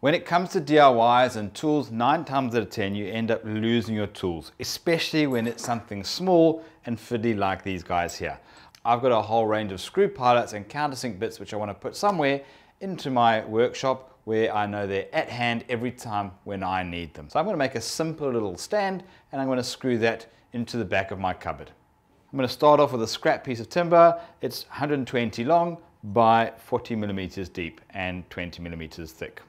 When it comes to DIYs and tools, 9 times out of 10 you end up losing your tools, especially when it's something small and fiddly like these guys here. I've got a whole range of screw pilots and countersink bits which I want to put somewhere into my workshop where I know they're at hand every time when I need them. So I'm going to make a simple little stand and I'm going to screw that into the back of my cupboard. I'm going to start off with a scrap piece of timber. It's 120 long by 40 millimeters deep and 20 millimeters thick.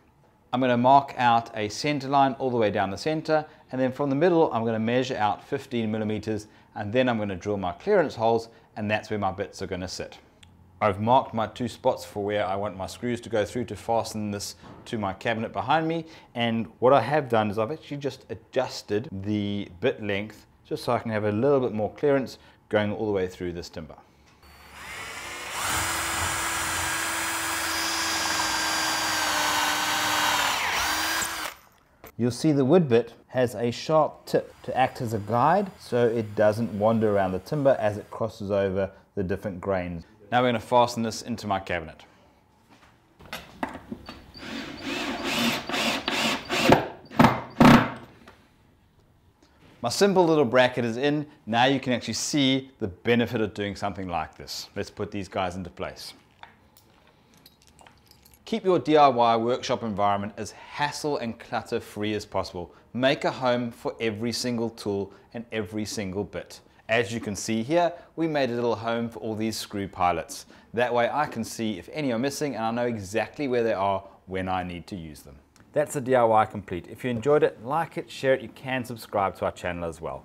I'm going to mark out a center line all the way down the center, and then from the middle I'm going to measure out 15 millimeters, and then I'm going to drill my clearance holes, and that's where my bits are going to sit. I've marked my 2 spots for where I want my screws to go through to fasten this to my cabinet behind me, and what I have done is I've actually just adjusted the bit length just so I can have a little bit more clearance going all the way through this timber. You'll see the wood bit has a sharp tip to act as a guide so it doesn't wander around the timber as it crosses over the different grains. Now we're going to fasten this into my cabinet. My simple little bracket is in. Now you can actually see the benefit of doing something like this. Let's put these guys into place. Keep your DIY workshop environment as hassle and clutter free as possible. Make a home for every single tool and every single bit. As you can see here, we made a little home for all these screw pilots. That way I can see if any are missing and I know exactly where they are when I need to use them. That's the DIY complete. If you enjoyed it, like it, share it. You can subscribe to our channel as well.